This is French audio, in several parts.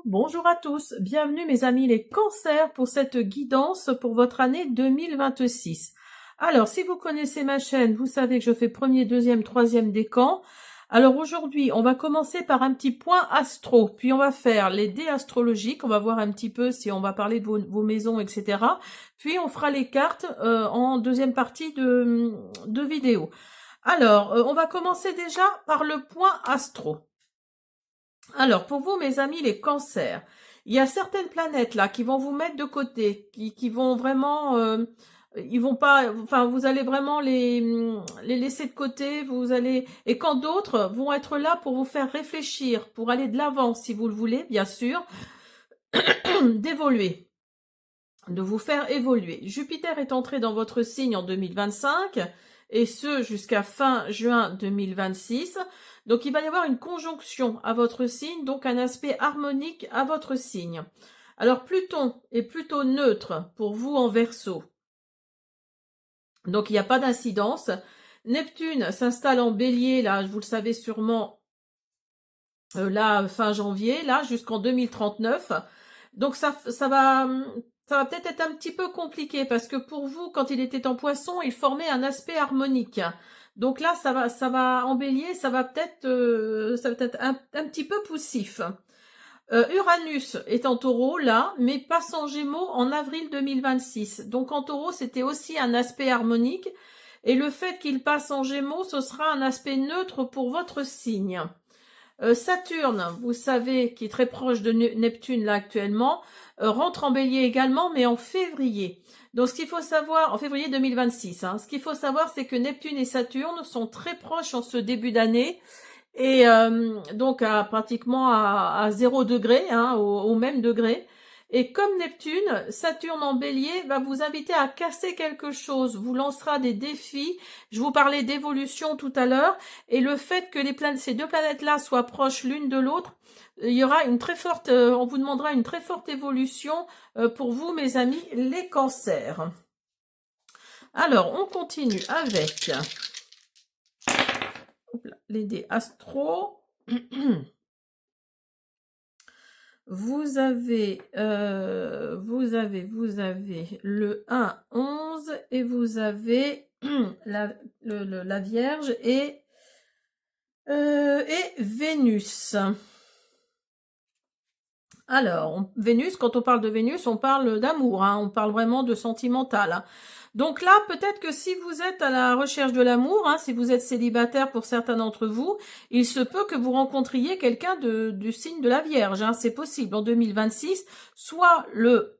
bonjour à tous, bienvenue mes amis les cancers pour cette guidance pour votre année 2026. Alors si vous connaissez ma chaîne, vous savez que je fais premier, deuxième, troisième décan. Alors aujourd'hui on va commencer par un petit point astro, puis on va faire les dés astrologiques, on va voir un petit peu si on va parler de vos maisons, etc. Puis on fera les cartes en deuxième partie de vidéo. Alors on va commencer déjà par le point astro. Alors, pour vous, mes amis, les cancers, il y a certaines planètes là qui vont vous mettre de côté, qui vont vraiment, ils vont pas, enfin, vous allez vraiment les laisser de côté, vous allez, et quand d'autres vont être là pour vous faire réfléchir, pour aller de l'avant, si vous le voulez, bien sûr, d'évoluer, de vous faire évoluer. Jupiter est entré dans votre signe en 2025, et ce jusqu'à fin juin 2026. Donc il va y avoir une conjonction à votre signe, donc un aspect harmonique à votre signe. Alors Pluton est plutôt neutre pour vous en Verseau. Donc il n'y a pas d'incidence. Neptune s'installe en Bélier, là, vous le savez sûrement, là, fin janvier, là, jusqu'en 2039. Donc ça va peut-être être un petit peu compliqué parce que pour vous, quand il était en Poisson, il formait un aspect harmonique. Donc là, ça va en Bélier, ça va peut-être un petit peu poussif. Uranus est en Taureau là, mais passe en Gémeaux en avril 2026. Donc en Taureau, c'était aussi un aspect harmonique. Et le fait qu'il passe en Gémeaux, ce sera un aspect neutre pour votre signe. Saturne, vous savez, qui est très proche de Neptune là actuellement, rentre en Bélier également, mais en février. Donc ce qu'il faut savoir, en février 2026, ce qu'il faut savoir, c'est que Neptune et Saturne sont très proches en ce début d'année, et donc pratiquement à 0 degré, au même degré. Et comme Neptune, Saturne en Bélier va vous inviter à casser quelque chose, vous lancera des défis. Je vous parlais d'évolution tout à l'heure, et le fait que ces deux planètes-là soient proches l'une de l'autre, il y aura une très forte, on vous demandera une très forte évolution pour vous, mes amis, les cancers. Alors, on continue avec les dés astro. Vous avez le 1, 11 et vous avez la Vierge et Vénus. Alors, Vénus, quand on parle de Vénus, on parle d'amour, on parle vraiment de sentimental. Donc là, peut-être que si vous êtes à la recherche de l'amour, si vous êtes célibataire pour certains d'entre vous, il se peut que vous rencontriez quelqu'un du signe de la Vierge. C'est possible en 2026, soit le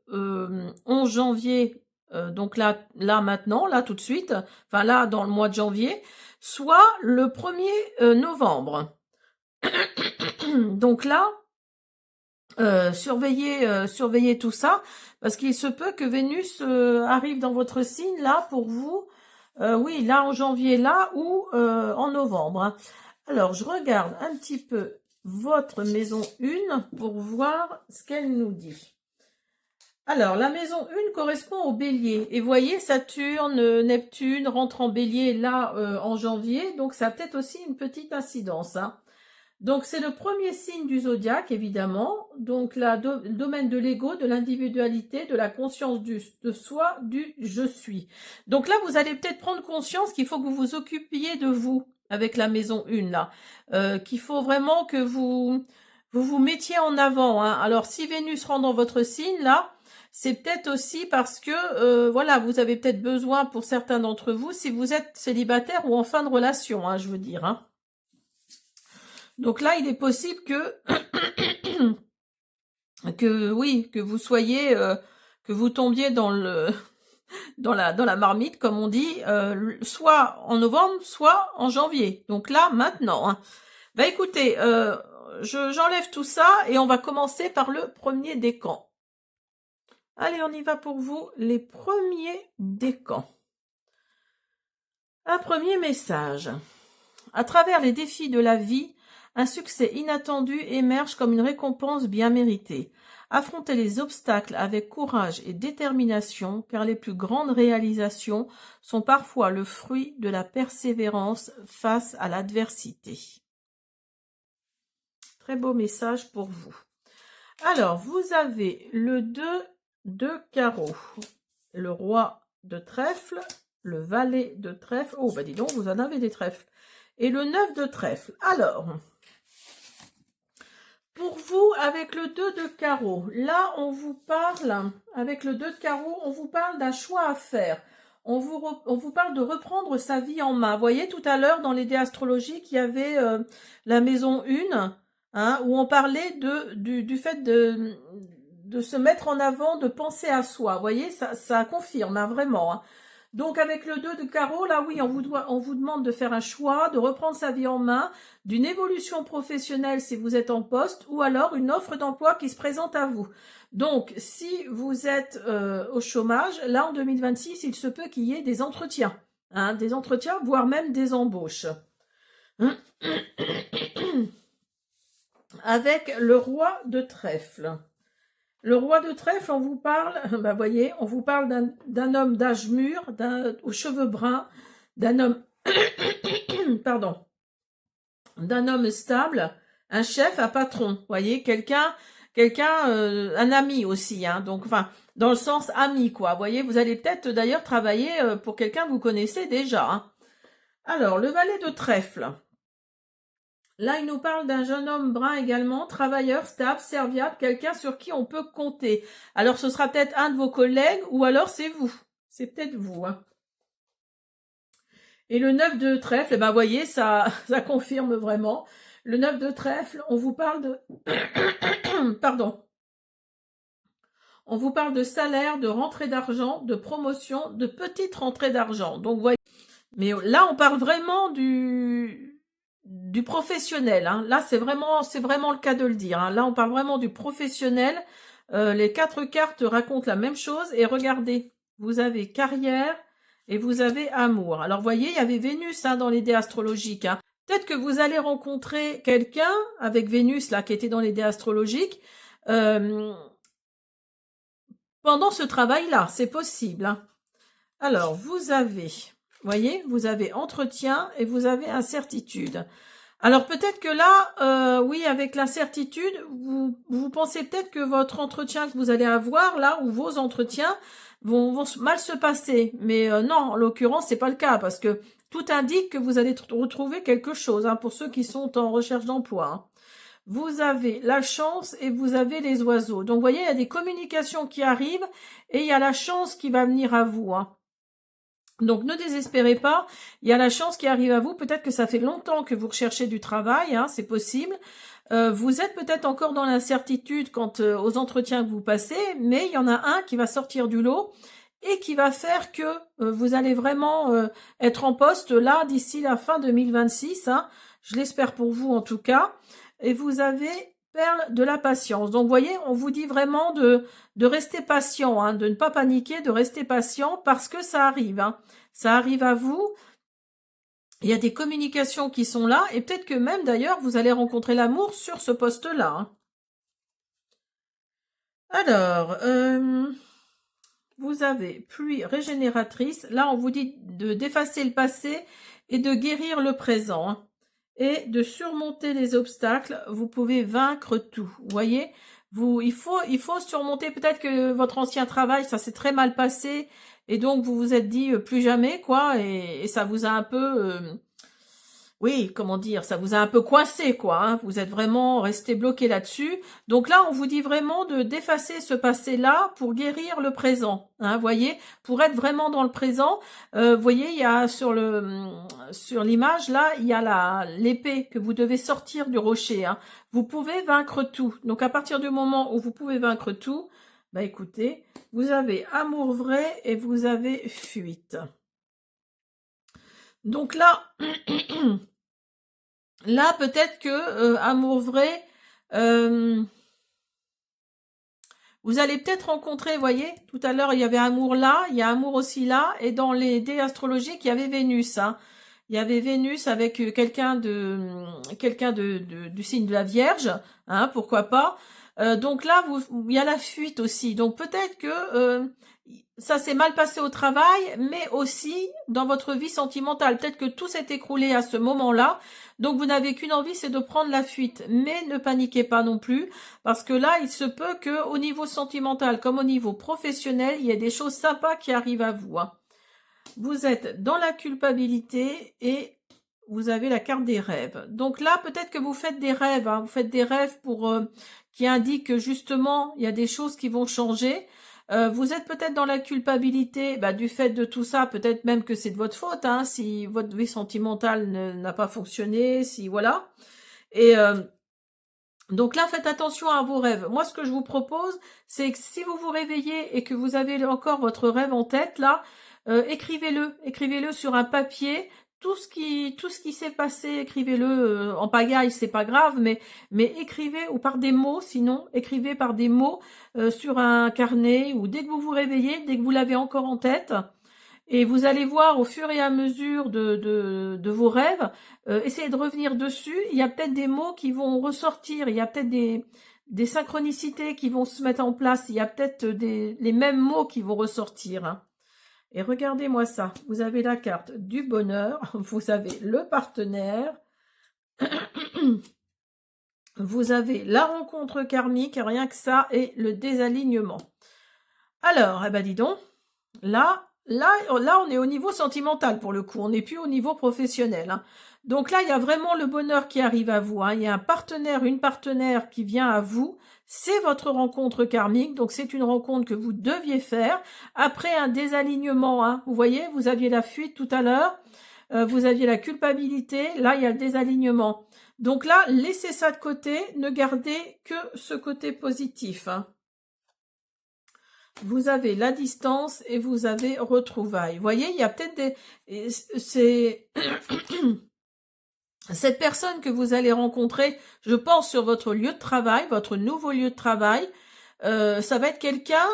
11 janvier, donc là maintenant, là tout de suite, enfin là dans le mois de janvier, soit le 1er novembre. Donc là, surveillez tout ça, parce qu'il se peut que Vénus arrive dans votre signe là pour vous, oui, là en janvier là ou en novembre. Alors je regarde un petit peu votre maison 1 pour voir ce qu'elle nous dit. Alors la maison 1 correspond au Bélier, et voyez Saturne, Neptune rentre en Bélier là en janvier, donc ça a peut-être aussi une petite incidence. Donc, c'est le premier signe du zodiaque, évidemment. Donc, le domaine de l'ego, de l'individualité, de la conscience de soi, du « je suis ». Donc là, vous allez peut-être prendre conscience qu'il faut que vous vous occupiez de vous avec la maison 1, là. Qu'il faut vraiment que vous mettiez en avant. Alors, si Vénus rentre dans votre signe, là, c'est peut-être aussi parce que, voilà, vous avez peut-être besoin pour certains d'entre vous, si vous êtes célibataire ou en fin de relation, je veux dire, Donc là, il est possible que vous soyez, que vous tombiez dans la marmite, comme on dit, soit en novembre, soit en janvier. Donc là, maintenant. Bah écoutez, j'enlève tout ça et on va commencer par le premier décan. Allez, on y va pour vous, les premiers décans. Un premier message. À travers les défis de la vie, un succès inattendu émerge comme une récompense bien méritée. Affrontez les obstacles avec courage et détermination, car les plus grandes réalisations sont parfois le fruit de la persévérance face à l'adversité. Très beau message pour vous. Alors, vous avez le 2 de carreau, le roi de trèfle, le valet de trèfle. Oh, bah dis donc, vous en avez des trèfles. Et le 9 de trèfle. Alors, pour vous, avec le 2 de carreau, là, on vous parle, avec le 2 de carreau, on vous parle d'un choix à faire. On vous parle de reprendre sa vie en main. Vous voyez, tout à l'heure, dans les dés astrologiques, il y avait la maison 1, hein, où on parlait du fait de se mettre en avant, de penser à soi. Vous voyez, ça confirme, hein, vraiment. Hein. Donc avec le 2 de carreau, là oui, on vous demande de faire un choix, de reprendre sa vie en main, d'une évolution professionnelle si vous êtes en poste, ou alors une offre d'emploi qui se présente à vous. Donc si vous êtes au chômage, là en 2026, il se peut qu'il y ait des entretiens, voire même des embauches. Avec le roi de trèfle. Le roi de trèfle, on vous parle, bah voyez, on vous parle d'un homme d'âge mûr, aux cheveux bruns, d'un homme, pardon, d'un homme stable, un chef, un patron, voyez, un ami aussi, hein, donc, enfin, dans le sens ami, quoi, voyez, vous allez peut-être d'ailleurs travailler pour quelqu'un que vous connaissez déjà. Hein. Alors, le valet de trèfle. Là, il nous parle d'un jeune homme brun également, travailleur, stable, serviable, quelqu'un sur qui on peut compter. Alors, ce sera peut-être un de vos collègues ou alors c'est vous. C'est peut-être vous. Hein. Et le 9 de trèfle, ben, voyez, ça confirme vraiment. Le 9 de trèfle, on vous parle de... Pardon. On vous parle de salaire, de rentrée d'argent, de promotion, de petite rentrée d'argent. Donc, voyez. Mais là, on parle vraiment du professionnel. Hein. Là, c'est vraiment le cas de le dire. Hein. Là, on parle vraiment du professionnel. Les 4 cartes racontent la même chose. Et regardez, vous avez carrière et vous avez amour. Alors, vous voyez, il y avait Vénus hein, dans les dés astrologiques. Hein. Peut-être que vous allez rencontrer quelqu'un avec Vénus, là, qui était dans les dés astrologiques, pendant ce travail-là. C'est possible. Hein. Alors, vous voyez, vous avez entretien et vous avez incertitude. Alors peut-être que là, oui, avec l'incertitude, vous pensez peut-être que votre entretien que vous allez avoir là, ou vos entretiens, vont mal se passer. Mais non, en l'occurrence, c'est pas le cas, parce que tout indique que vous allez retrouver quelque chose, hein, pour ceux qui sont en recherche d'emploi. Hein. Vous avez la chance et vous avez les oiseaux. Donc, vous voyez, il y a des communications qui arrivent et il y a la chance qui va venir à vous. Hein. Donc, ne désespérez pas, il y a la chance qui arrive à vous. Peut-être que ça fait longtemps que vous recherchez du travail, hein, c'est possible. Vous êtes peut-être encore dans l'incertitude quant aux entretiens que vous passez, mais il y en a un qui va sortir du lot et qui va faire que vous allez vraiment être en poste là d'ici la fin 2026. Hein. Je l'espère pour vous en tout cas. Et vous avez perle de la patience. Donc, vous voyez, on vous dit vraiment de rester patient, hein, de ne pas paniquer, de rester patient parce que ça arrive. Hein. Ça arrive à vous. Il y a des communications qui sont là et peut-être que même d'ailleurs, vous allez rencontrer l'amour sur ce poste-là. Hein. Alors, vous avez pluie régénératrice. Là, on vous dit d'effacer le passé et de guérir le présent. Hein. Et de surmonter les obstacles, vous pouvez vaincre tout. Vous voyez, il faut surmonter peut-être que votre ancien travail, ça s'est très mal passé, et donc vous vous êtes dit plus jamais, quoi, et ça vous a un peu, oui, comment dire, ça vous a un peu coincé, quoi. Hein, vous êtes vraiment resté bloqué là-dessus. Donc là, on vous dit vraiment d'effacer ce passé-là pour guérir le présent. Hein, voyez, pour être vraiment dans le présent. Voyez, il y a sur l'image là, il y a l'épée que vous devez sortir du rocher. Hein. Vous pouvez vaincre tout. Donc à partir du moment où vous pouvez vaincre tout, bah écoutez, vous avez amour vrai et vous avez fuite. Donc là. Là, peut-être que amour vrai, vous allez peut-être rencontrer, voyez, tout à l'heure il y avait amour là, il y a amour aussi là, et dans les dés astrologiques il y avait Vénus. Hein. Il y avait Vénus avec quelqu'un du signe de la Vierge, hein, pourquoi pas. Donc là, il y a la fuite aussi. Donc peut-être que ça s'est mal passé au travail, mais aussi dans votre vie sentimentale. Peut-être que tout s'est écroulé à ce moment-là, donc vous n'avez qu'une envie, c'est de prendre la fuite. Mais ne paniquez pas non plus, parce que là, il se peut que au niveau sentimental comme au niveau professionnel, il y ait des choses sympas qui arrivent à vous, hein. Vous êtes dans la culpabilité et vous avez la carte des rêves. Donc là, peut-être que vous faites des rêves, hein. Vous faites des rêves qui indiquent que justement, il y a des choses qui vont changer. Vous êtes peut-être dans la culpabilité du fait de tout ça, peut-être même que c'est de votre faute, hein, si votre vie sentimentale n'a pas fonctionné, si voilà. Et donc là, faites attention à vos rêves. Moi, ce que je vous propose, c'est que si vous vous réveillez et que vous avez encore votre rêve en tête, là, écrivez-le sur un papier. Tout ce qui s'est passé, écrivez-le en pagaille, c'est pas grave, mais écrivez ou par des mots, sinon écrivez par des mots sur un carnet ou dès que vous vous réveillez, dès que vous l'avez encore en tête. Et vous allez voir au fur et à mesure de vos rêves, essayez de revenir dessus. Il y a peut-être des mots qui vont ressortir, il y a peut-être des synchronicités qui vont se mettre en place, il y a peut-être les mêmes mots qui vont ressortir, hein. Et regardez-moi ça, vous avez la carte du bonheur, vous avez le partenaire, vous avez la rencontre karmique, rien que ça, et le désalignement. Alors, dis donc, là, on est au niveau sentimental pour le coup, on n'est plus au niveau professionnel, hein. Donc là, il y a vraiment le bonheur qui arrive à vous, hein. Il y a un partenaire, une partenaire qui vient à vous. C'est votre rencontre karmique, donc c'est une rencontre que vous deviez faire après un désalignement, hein. Vous voyez, vous aviez la fuite tout à l'heure, vous aviez la culpabilité, là il y a le désalignement. Donc là, laissez ça de côté, ne gardez que ce côté positif, hein. Vous avez la distance et vous avez retrouvailles. Vous voyez, il y a peut-être c'est cette personne que vous allez rencontrer, je pense, sur votre lieu de travail, votre nouveau lieu de travail, ça va être quelqu'un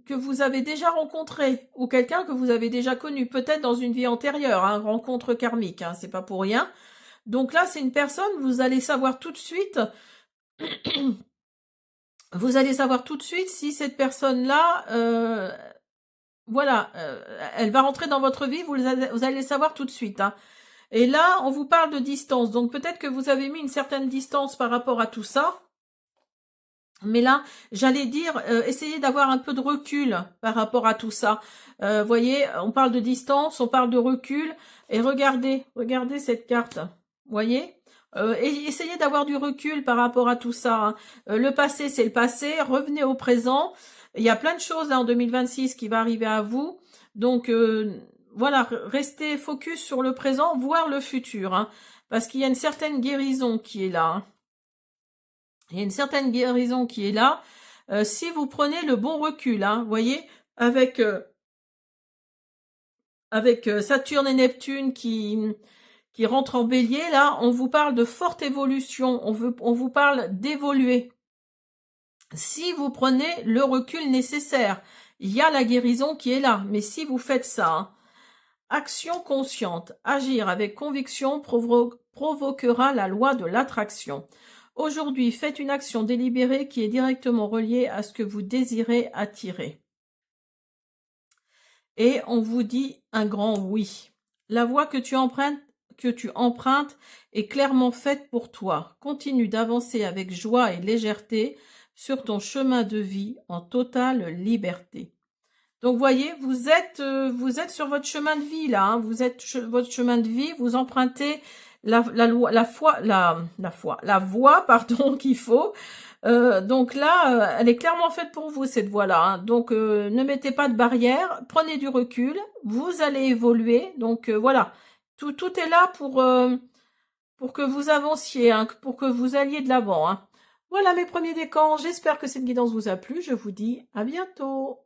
que vous avez déjà rencontré ou quelqu'un que vous avez déjà connu, peut-être dans une vie antérieure, hein, rencontre karmique, hein, c'est pas pour rien. Donc là, c'est une personne, vous allez savoir tout de suite, si cette personne-là, voilà, elle va rentrer dans votre vie, vous allez savoir tout de suite, hein. Et là, on vous parle de distance, donc peut-être que vous avez mis une certaine distance par rapport à tout ça. Mais là, j'allais dire, essayez d'avoir un peu de recul par rapport à tout ça. Voyez, on parle de distance, on parle de recul, et regardez cette carte. Voyez, et essayez d'avoir du recul par rapport à tout ça, hein. Le passé, c'est le passé. Revenez au présent. Il y a plein de choses là en 2026 qui va arriver à vous. Donc voilà, restez focus sur le présent, voire le futur, hein, parce qu'il y a une certaine guérison qui est là, hein. Il y a une certaine guérison qui est là. Si vous prenez le bon recul, hein, voyez, avec Saturne et Neptune qui rentrent en bélier, là, on vous parle de forte évolution, on vous parle d'évoluer. Si vous prenez le recul nécessaire, il y a la guérison qui est là, mais si vous faites ça, hein, action consciente, agir avec conviction provoquera la loi de l'attraction. Aujourd'hui, faites une action délibérée qui est directement reliée à ce que vous désirez attirer. Et on vous dit un grand oui. La voie que tu empruntes est clairement faite pour toi. Continue d'avancer avec joie et légèreté sur ton chemin de vie en totale liberté. Donc, voyez, vous êtes sur votre chemin de vie, là, hein. Vous êtes votre chemin de vie, vous empruntez la voie, pardon, qu'il faut. Donc là, elle est clairement faite pour vous, cette voie-là, hein. Donc, ne mettez pas de barrière, prenez du recul, vous allez évoluer. Donc, voilà, tout est là pour que vous avanciez, hein, pour que vous alliez de l'avant, hein. Voilà mes premiers décans, j'espère que cette guidance vous a plu. Je vous dis à bientôt.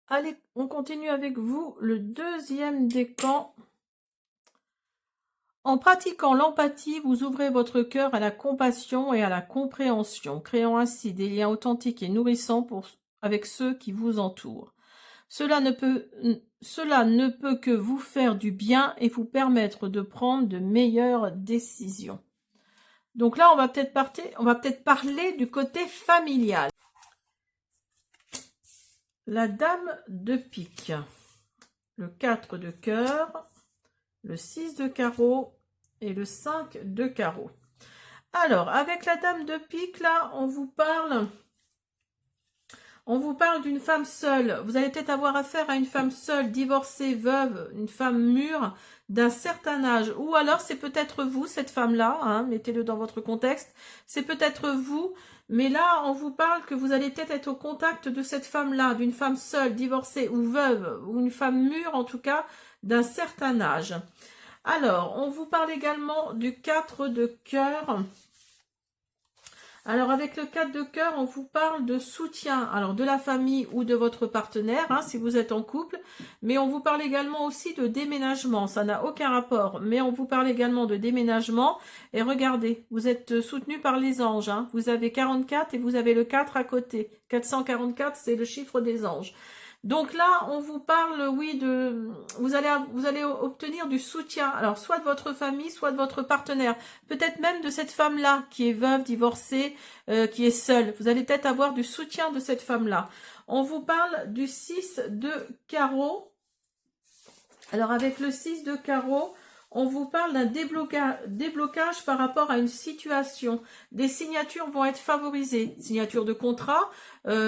Allez, on continue avec vous le deuxième décan. En pratiquant l'empathie, vous ouvrez votre cœur à la compassion et à la compréhension, créant ainsi des liens authentiques et nourrissants avec ceux qui vous entourent. Cela ne peut que vous faire du bien et vous permettre de prendre de meilleures décisions. Donc là, on va peut-être parler du côté familial. la dame de pique, le 4 de cœur, le 6 de carreau et le 5 de carreau. Alors, avec la dame de pique, là, on vous parle d'une femme seule. Vous allez peut-être avoir affaire à une femme seule, divorcée, veuve, une femme mûre d'un certain âge. Ou alors, c'est peut-être vous, cette femme-là, hein, mettez-le dans votre contexte. C'est peut-être vous, mais là, on vous parle que vous allez peut-être être au contact de cette femme-là, d'une femme seule, divorcée ou veuve, ou une femme mûre, en tout cas, d'un certain âge. Alors, on vous parle également du 4 de cœur. Alors, avec le 4 de cœur, on vous parle de soutien, alors de la famille ou de votre partenaire, hein, si vous êtes en couple, mais on vous parle également aussi de déménagement, ça n'a aucun rapport, mais on vous parle également de déménagement, et regardez, vous êtes soutenu par les anges, hein, vous avez 44 et vous avez le 4 à côté, 444, c'est le chiffre des anges. Donc là, on vous parle, oui, vous allez obtenir du soutien, alors soit de votre famille, soit de votre partenaire, peut-être même de cette femme-là qui est veuve, divorcée, qui est seule. Vous allez peut-être avoir du soutien de cette femme-là. On vous parle du 6 de carreau. Alors avec le 6 de carreau, on vous parle d'un déblocage par rapport à une situation. Des signatures vont être favorisées. Signature de contrat,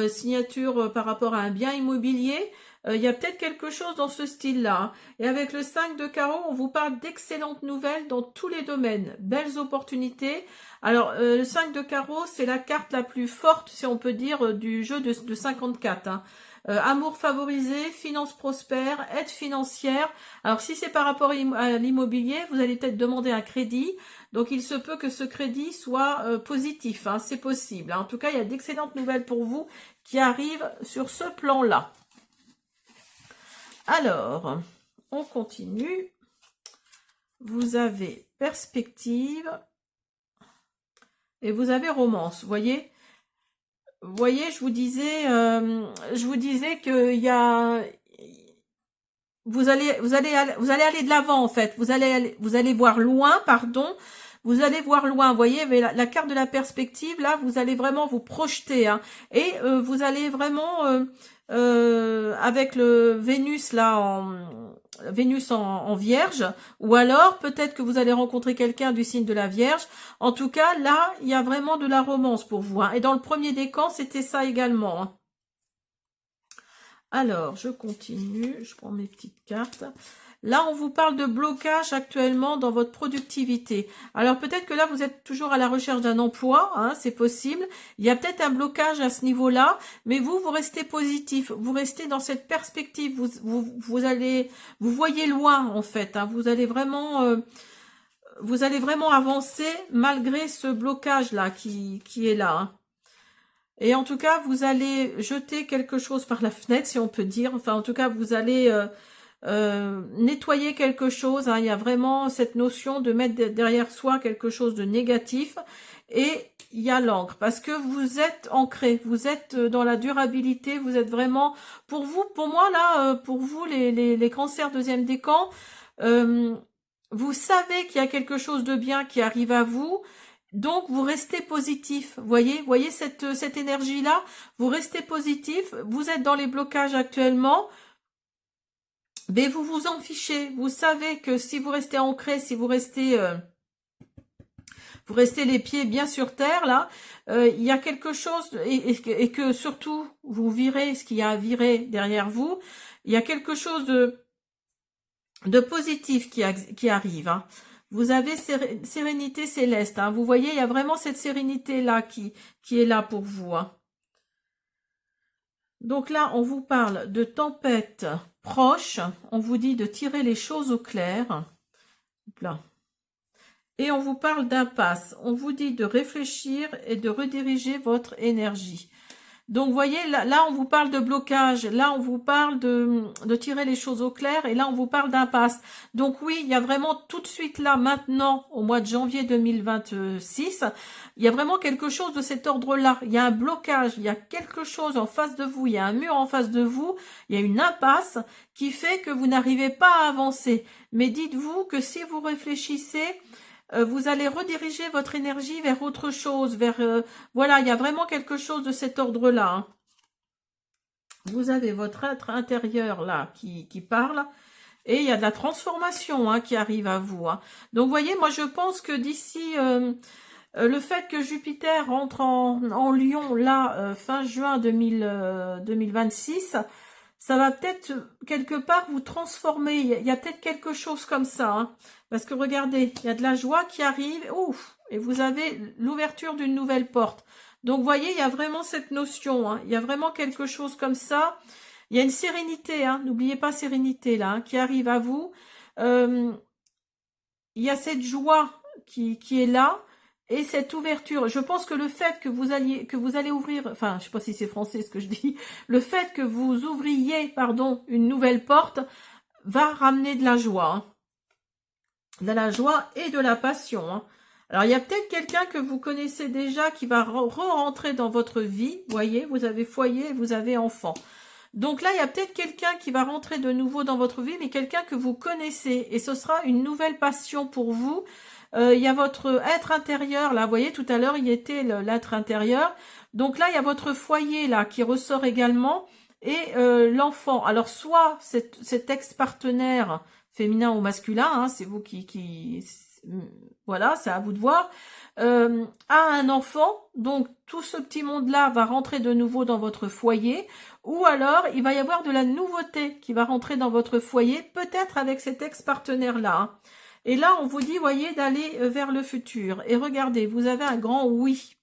signature par rapport à un bien immobilier. Il y a peut-être quelque chose dans ce style-là. Hein. Et avec le 5 de carreau, on vous parle d'excellentes nouvelles dans tous les domaines. Belles opportunités. Alors, le 5 de carreau, c'est la carte la plus forte, si on peut dire, du jeu de 54. Hein. Amour favorisé, finances prospères, aide financière. Alors si c'est par rapport à l'immobilier, vous allez peut-être demander un crédit. Donc il se peut que ce crédit soit positif, hein, c'est possible. En tout cas, il y a d'excellentes nouvelles pour vous qui arrivent sur ce plan-là. Alors, on continue. Vous avez perspective et vous avez romance, vous voyez. Vous voyez, je vous disais que vous allez aller de l'avant en fait. Vous allez voir loin, pardon. Vous allez voir loin. Vous voyez, mais la carte de la perspective là, vous allez vraiment vous projeter, hein, et vous allez vraiment avec le Vénus là en Vierge, ou alors peut-être que vous allez rencontrer quelqu'un du signe de la Vierge. En tout cas, là, il y a vraiment de la romance pour vous. Hein. Et dans le premier décan, c'était ça également. Hein. Alors, je continue, je prends mes petites cartes. Là, on vous parle de blocage actuellement dans votre productivité. Alors, peut-être que là, vous êtes toujours à la recherche d'un emploi, hein, c'est possible. Il y a peut-être un blocage à ce niveau-là, mais vous restez positif. Vous restez dans cette perspective. Vous voyez loin, en fait. Hein, vous allez vraiment avancer malgré ce blocage-là qui est là. Hein. Et en tout cas, vous allez jeter quelque chose par la fenêtre, si on peut dire. Enfin, en tout cas, vous allez nettoyer quelque chose. Hein. Il y a vraiment cette notion de mettre derrière soi quelque chose de négatif. Et il y a l'encre, parce que vous êtes ancré, vous êtes dans la durabilité, vous êtes vraiment... Pour moi, là, pour vous, les cancers deuxième décan, vous savez qu'il y a quelque chose de bien qui arrive à vous. Donc, vous restez positif, voyez cette énergie-là, vous restez positif, vous êtes dans les blocages actuellement, mais vous vous en fichez, vous savez que si vous restez ancré, si vous restez les pieds bien sur terre, là, il y a quelque chose, et que surtout, vous virez ce qu'il y a à virer derrière vous, il y a quelque chose de positif qui arrive, hein. Vous avez sérénité céleste. Hein. Vous voyez, il y a vraiment cette sérénité-là qui est là pour vous. Hein. Donc là, on vous parle de tempête proche. On vous dit de tirer les choses au clair. Là. Et on vous parle d'impasse. On vous dit de réfléchir et de rediriger votre énergie. Donc, vous voyez, là, on vous parle de blocage. Là, on vous parle de tirer les choses au clair. Et là, on vous parle d'impasse. Donc, oui, il y a vraiment tout de suite là, maintenant, au mois de janvier 2026, il y a vraiment quelque chose de cet ordre-là. Il y a un blocage. Il y a quelque chose en face de vous. Il y a un mur en face de vous. Il y a une impasse qui fait que vous n'arrivez pas à avancer. Mais dites-vous que si vous réfléchissez... vous allez rediriger votre énergie vers autre chose, vers voilà, il y a vraiment quelque chose de cet ordre-là. Hein. vous avez votre être intérieur là qui parle. Et il y a de la transformation hein, qui arrive à vous. Hein. Donc, vous voyez, moi, je pense que d'ici le fait que Jupiter rentre en Lion, là, fin juin 2026, ça va peut-être, quelque part, vous transformer. Il y a peut-être quelque chose comme ça. Hein. Parce que, regardez, il y a de la joie qui arrive. Ouf! Et vous avez l'ouverture d'une nouvelle porte. Donc, vous voyez, il y a vraiment cette notion. Hein. Il y a vraiment quelque chose comme ça. Il y a une sérénité, hein, n'oubliez pas sérénité là, hein, qui arrive à vous. Euh, il y a cette joie qui est là et cette ouverture. Je pense que le fait que vous allez ouvrir, enfin, je sais pas si c'est français ce que je dis, le fait que vous ouvriez, pardon, une nouvelle porte va ramener de la joie, hein, de la joie et de la passion. Hein. Alors, il y a peut-être quelqu'un que vous connaissez déjà qui va re-rentrer dans votre vie. Vous voyez, vous avez foyer, vous avez enfant. Donc là, il y a peut-être quelqu'un qui va rentrer de nouveau dans votre vie, mais quelqu'un que vous connaissez. Et ce sera une nouvelle passion pour vous. Il y a votre être intérieur. Là, vous voyez, tout à l'heure, il y était l'être intérieur. Donc là, il y a votre foyer là qui ressort également. Et l'enfant. Alors, soit cet ex-partenaire féminin ou masculin, hein, c'est vous voilà, c'est à vous de voir, a un enfant, donc tout ce petit monde-là va rentrer de nouveau dans votre foyer, ou alors il va y avoir de la nouveauté qui va rentrer dans votre foyer, peut-être avec cet ex-partenaire-là. Hein. Et là, on vous dit, voyez, d'aller vers le futur. Et regardez, vous avez un grand oui.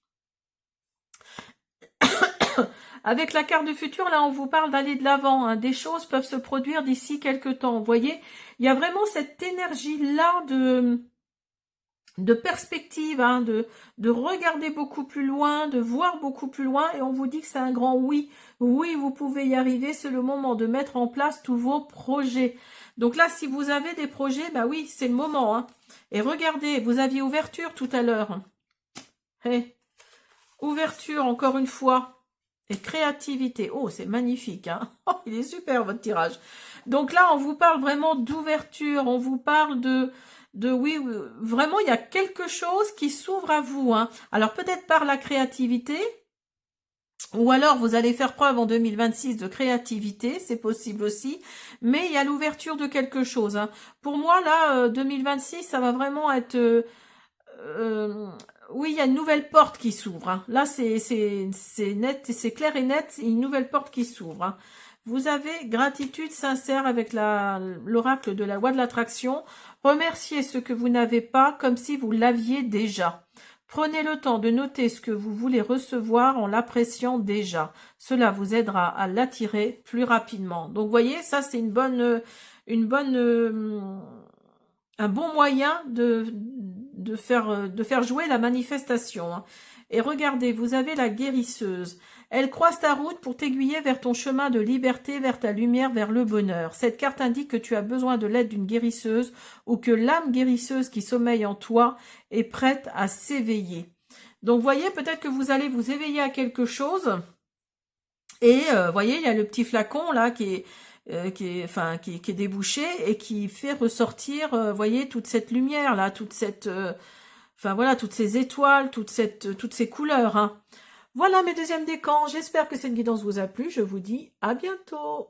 Avec la carte du futur, là, on vous parle d'aller de l'avant. Hein. Des choses peuvent se produire d'ici quelques temps. Vous voyez, il y a vraiment cette énergie-là de perspective, hein, de regarder beaucoup plus loin, de voir beaucoup plus loin, et on vous dit que c'est un grand oui. Oui, vous pouvez y arriver, c'est le moment de mettre en place tous vos projets. Donc là, si vous avez des projets, bah oui, c'est le moment. Hein. Et regardez, vous aviez ouverture tout à l'heure. Hey. Ouverture, encore une fois. Et créativité. Oh, c'est magnifique. Hein. Oh, il est super, votre tirage. Donc là, on vous parle vraiment d'ouverture. On vous parle oui, vraiment, il y a quelque chose qui s'ouvre à vous. Hein. Alors, peut-être par la créativité, ou alors vous allez faire preuve en 2026 de créativité, c'est possible aussi, mais il y a l'ouverture de quelque chose. Hein. Pour moi, là, 2026, ça va vraiment être... oui, il y a une nouvelle porte qui s'ouvre. Hein. Là, c'est net, c'est clair et net, une nouvelle porte qui s'ouvre. Hein. Vous avez gratitude sincère avec l'oracle de la loi de l'attraction. Remerciez ce que vous n'avez pas comme si vous l'aviez déjà. Prenez le temps de noter ce que vous voulez recevoir en l'appréciant déjà. Cela vous aidera à l'attirer plus rapidement. Donc, vous voyez, ça, c'est un bon moyen de faire jouer la manifestation. Hein. Et regardez, vous avez la guérisseuse. Elle croise ta route pour t'aiguiller vers ton chemin de liberté, vers ta lumière, vers le bonheur. Cette carte indique que tu as besoin de l'aide d'une guérisseuse ou que l'âme guérisseuse qui sommeille en toi est prête à s'éveiller. Donc, voyez, peut-être que vous allez vous éveiller à quelque chose. Et, voyez, il y a le petit flacon, là, qui est débouché et qui fait ressortir, voyez, toute cette lumière, là, toute cette... Enfin voilà, toutes ces étoiles, toutes ces couleurs. Hein. Voilà mes deuxièmes décans. J'espère que cette guidance vous a plu. Je vous dis à bientôt.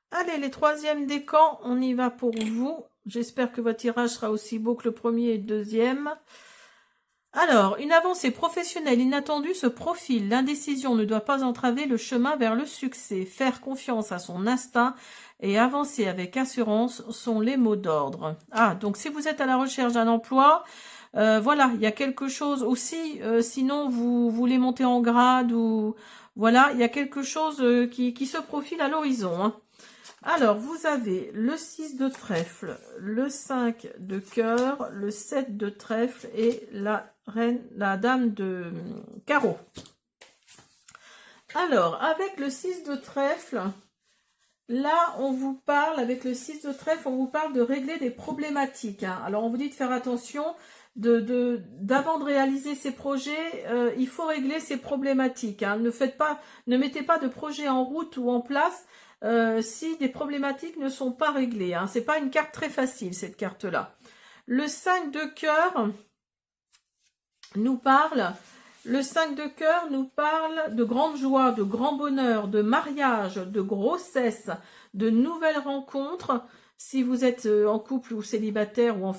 Allez, les troisièmes décans, on y va pour vous. J'espère que votre tirage sera aussi beau que le premier et le deuxième. Alors, une avancée professionnelle inattendue se profile. L'indécision ne doit pas entraver le chemin vers le succès. Faire confiance à son instinct et avancer avec assurance sont les mots d'ordre. Ah, donc si vous êtes à la recherche d'un emploi... voilà, il y a quelque chose aussi, sinon vous voulez monter en grade ou voilà, il y a quelque chose qui se profile à l'horizon. Hein. Alors, vous avez le 6 de trèfle, le 5 de cœur, le 7 de trèfle et la dame de carreau. Alors, avec le 6 de trèfle, là, on vous parle, avec le 6 de trèfle, on vous parle de régler des problématiques. Hein. Alors, on vous dit de faire attention... d'avant de réaliser ces projets, il faut régler ces problématiques. Hein. Ne mettez pas de projet en route ou en place si des problématiques ne sont pas réglées. Hein. C'est pas une carte très facile, cette carte-là. Le 5 de cœur nous parle Le 5 de cœur nous parle de grande joie, de grand bonheur, de mariage, de grossesse, de nouvelles rencontres. Si vous êtes en couple ou célibataire ou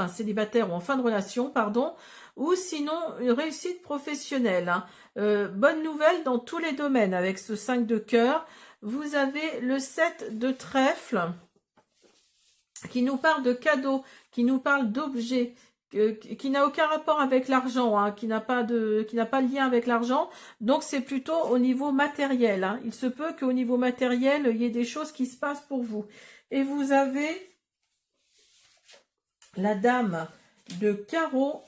célibataire ou en fin de relation, pardon, ou sinon une réussite professionnelle. Hein. Bonne nouvelle dans tous les domaines avec ce 5 de cœur. Vous avez le 7 de trèfle qui nous parle de cadeaux, qui nous parle d'objets, qui n'a aucun rapport avec l'argent, hein, qui n'a pas de lien avec l'argent. Donc c'est plutôt au niveau matériel. Hein. Il se peut qu'au niveau matériel, il y ait des choses qui se passent pour vous. Et vous avez la dame de carreau.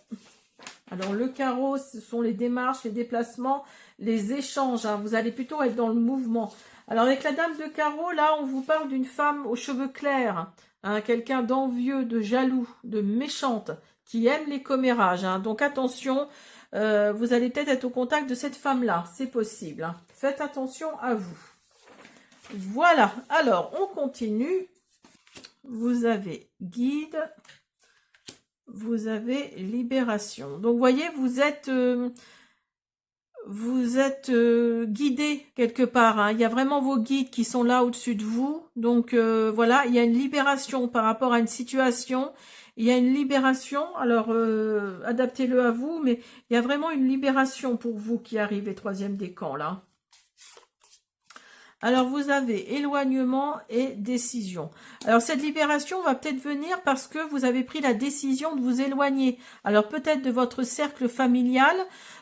Alors le carreau, ce sont les démarches, les déplacements, les échanges. Hein. Vous allez plutôt être dans le mouvement. Alors avec la dame de carreau, là, on vous parle d'une femme aux cheveux clairs, hein, quelqu'un d'envieux, de jaloux, de méchante, qui aime les commérages. Hein. Donc attention, vous allez peut-être être au contact de cette femme-là, c'est possible. Hein. Faites attention à vous. Voilà, alors on continue. Vous avez guide, vous avez libération. Donc vous voyez, vous êtes guidé quelque part. Hein. Il y a vraiment vos guides qui sont là au-dessus de vous. Donc voilà, il y a une libération par rapport à une situation. Il y a une libération. Alors adaptez-le à vous, mais il y a vraiment une libération pour vous qui arrive, les troisièmes décans là. Alors, vous avez éloignement et décision. Alors, cette libération va peut-être venir parce que vous avez pris la décision de vous éloigner. Alors, peut-être de votre cercle familial,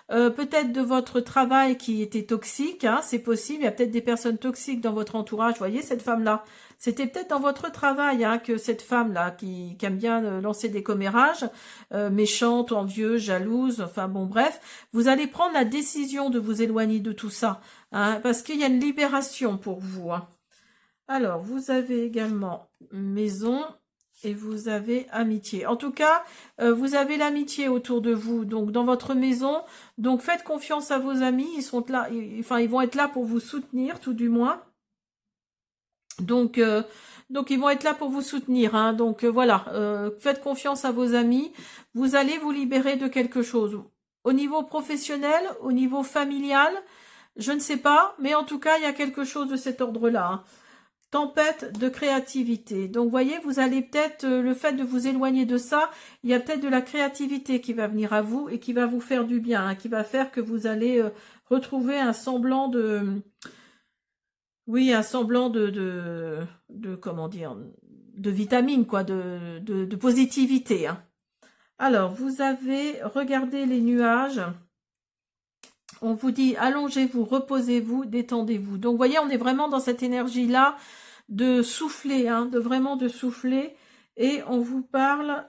peut-être de votre travail qui était toxique, hein, c'est possible. Il y a peut-être des personnes toxiques dans votre entourage. Vous voyez, cette femme-là, c'était peut-être dans votre travail hein, que cette femme-là qui aime bien lancer des commérages, méchante, envieuse, jalouse, enfin bon, bref, vous allez prendre la décision de vous éloigner de tout ça. Hein, parce qu'il y a une libération pour vous. Hein. Alors, vous avez également maison et vous avez amitié. En tout cas, vous avez l'amitié autour de vous, donc dans votre maison. Donc, faites confiance à vos amis. Ils sont là, ils vont être là pour vous soutenir, tout du moins. Donc ils vont être là pour vous soutenir. Hein. Donc, voilà, faites confiance à vos amis. Vous allez vous libérer de quelque chose. Au niveau professionnel, au niveau familial, je ne sais pas, mais en tout cas, il y a quelque chose de cet ordre-là. Hein. Tempête de créativité. Donc, vous voyez, vous allez peut-être, le fait de vous éloigner de ça, il y a peut-être de la créativité qui va venir à vous et qui va vous faire du bien, hein, qui va faire que vous allez retrouver un semblant de... Oui, un semblant de comment dire, de vitamine, quoi, de positivité. Hein. Alors, vous avez regardé les nuages. On vous dit, allongez-vous, reposez-vous, détendez-vous. Donc, vous voyez, on est vraiment dans cette énergie-là de souffler, hein, de vraiment de souffler. Et on vous parle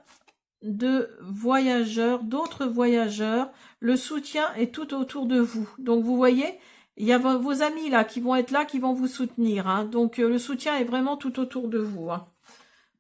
de voyageurs, d'autres voyageurs. Le soutien est tout autour de vous. Donc, vous voyez, il y a vos amis là qui vont être là, qui vont vous soutenir. Hein. Donc, le soutien est vraiment tout autour de vous. Hein.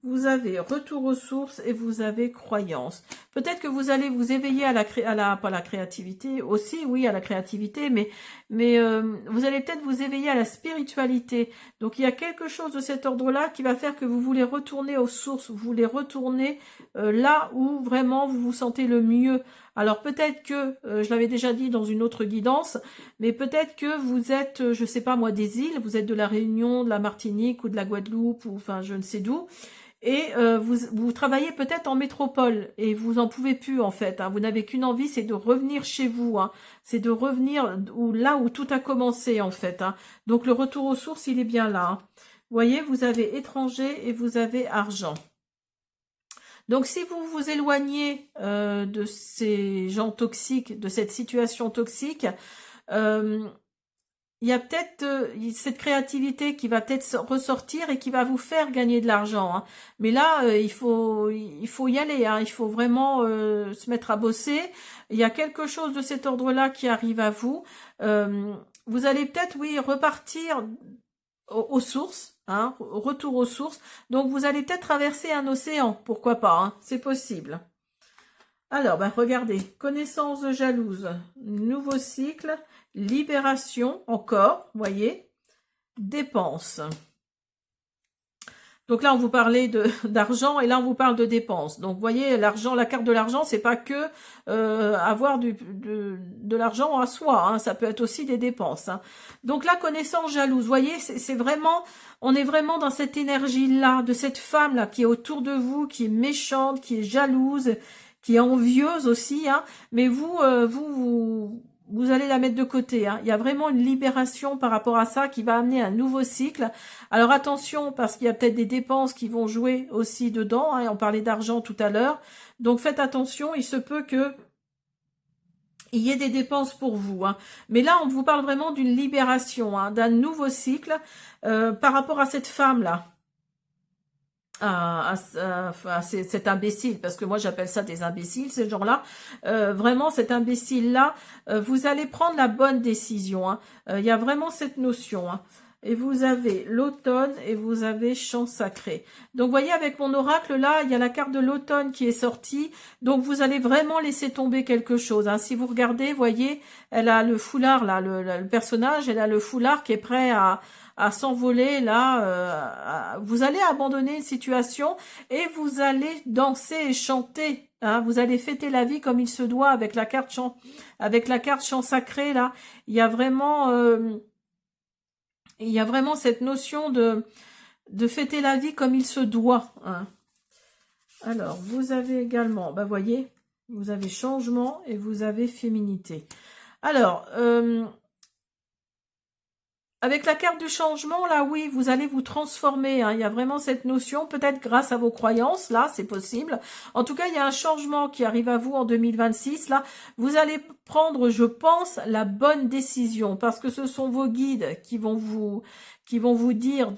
Vous avez retour aux sources et vous avez croyance. Peut-être que vous allez vous éveiller pas la créativité, aussi, oui, à la créativité, mais vous allez peut-être vous éveiller à la spiritualité. Donc, il y a quelque chose de cet ordre-là qui va faire que vous voulez retourner aux sources, vous voulez retourner là où vraiment vous vous sentez le mieux. Alors, peut-être que, je l'avais déjà dit dans une autre guidance, mais peut-être que vous êtes, je sais pas moi, des îles, vous êtes de la Réunion, de la Martinique ou de la Guadeloupe, ou enfin, je ne sais d'où, et vous travaillez peut-être en métropole et vous en pouvez plus en fait. Hein. Vous n'avez qu'une envie, c'est de revenir chez vous. Hein. C'est de revenir là où tout a commencé en fait. Hein. Donc le retour aux sources, il est bien là. Hein. Vous voyez, vous avez étranger et vous avez argent. Donc si vous vous éloignez de ces gens toxiques, de cette situation toxique, il y a peut-être cette créativité qui va peut-être ressortir et qui va vous faire gagner de l'argent. Hein. Mais là, il faut y aller. Hein. Il faut vraiment se mettre à bosser. Il y a quelque chose de cet ordre-là qui arrive à vous. Vous allez peut-être, oui, repartir aux sources. Hein, retour aux sources. Donc, vous allez peut-être traverser un océan. Pourquoi pas, hein, c'est possible. Alors, ben, regardez. Connaissance jalouse. Nouveau cycle. Libération, encore, voyez, dépenses. Donc là, on vous parlait d'argent et là, on vous parle de dépenses. Donc, vous voyez, l'argent, la carte de l'argent, c'est pas que avoir de l'argent à soi. Hein, ça peut être aussi des dépenses. Hein. Donc la connaissance jalouse, vous voyez, c'est vraiment, on est vraiment dans cette énergie-là, de cette femme-là qui est autour de vous, qui est méchante, qui est jalouse, qui est envieuse aussi. Hein, mais vous allez la mettre de côté. Hein. Il y a vraiment une libération par rapport à ça qui va amener un nouveau cycle. Alors attention, parce qu'il y a peut-être des dépenses qui vont jouer aussi dedans. Hein. On parlait d'argent tout à l'heure. Donc faites attention, il se peut que il y ait des dépenses pour vous. Hein. Mais là, on vous parle vraiment d'une libération, hein, d'un nouveau cycle par rapport à cette femme-là. Cet imbécile, parce que moi j'appelle ça des imbéciles, ces gens-là, vraiment cet imbécile-là, vous allez prendre la bonne décision, hein. Il y a vraiment cette notion, hein. Et vous avez l'automne et vous avez chant sacré. Donc vous voyez avec mon oracle là, il y a la carte de l'automne qui est sortie, donc vous allez vraiment laisser tomber quelque chose, hein. Si vous regardez, vous voyez, elle a le foulard là, le personnage, elle a le foulard qui est prêt à s'envoler là, vous allez abandonner une situation et vous allez danser et chanter. Hein, vous allez fêter la vie comme il se doit avec la carte chant sacré là. Il y a vraiment cette notion de fêter la vie comme il se doit. Hein. Alors vous avez également, bah voyez, vous avez changement et vous avez féminité. Alors avec la carte du changement, là, oui, vous allez vous transformer. Hein. Il y a vraiment cette notion, peut-être grâce à vos croyances, là, c'est possible. En tout cas, il y a un changement qui arrive à vous en 2026. Là, vous allez prendre, je pense, la bonne décision, parce que ce sont vos guides qui vont vous dire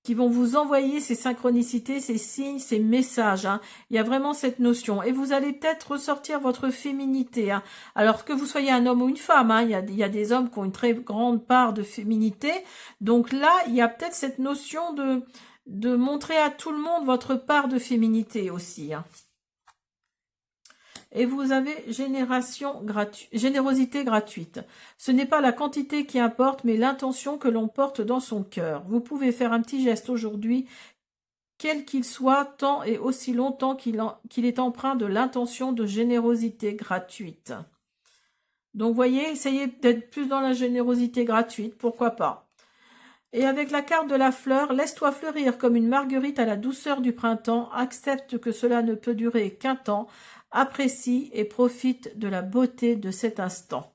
qui vont vous envoyer ces synchronicités, ces signes, ces messages. Hein. Il y a vraiment cette notion. Et vous allez peut-être ressortir votre féminité. Hein. Alors que vous soyez un homme ou une femme, hein, il y a des hommes qui ont une très grande part de féminité. Donc là, il y a peut-être cette notion de montrer à tout le monde votre part de féminité aussi. Hein. Et vous avez générosité gratuite. Ce n'est pas la quantité qui importe, mais l'intention que l'on porte dans son cœur. Vous pouvez faire un petit geste aujourd'hui, quel qu'il soit, tant et aussi longtemps qu'il est empreint de l'intention de générosité gratuite. Donc, voyez, essayez d'être plus dans la générosité gratuite, pourquoi pas. Et avec la carte de la fleur, laisse-toi fleurir comme une marguerite à la douceur du printemps, accepte que cela ne peut durer qu'un temps, apprécie et profite de la beauté de cet instant.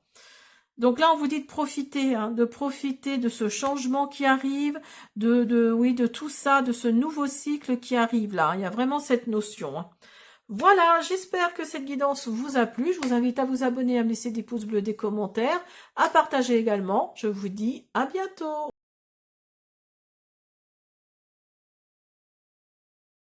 Donc là, on vous dit de profiter, hein, de profiter de ce changement qui arrive, de tout ça, de ce nouveau cycle qui arrive là. Il y a vraiment cette notion. Hein. Voilà, j'espère que cette guidance vous a plu. Je vous invite à vous abonner, à me laisser des pouces bleus, des commentaires, à partager également. Je vous dis à bientôt.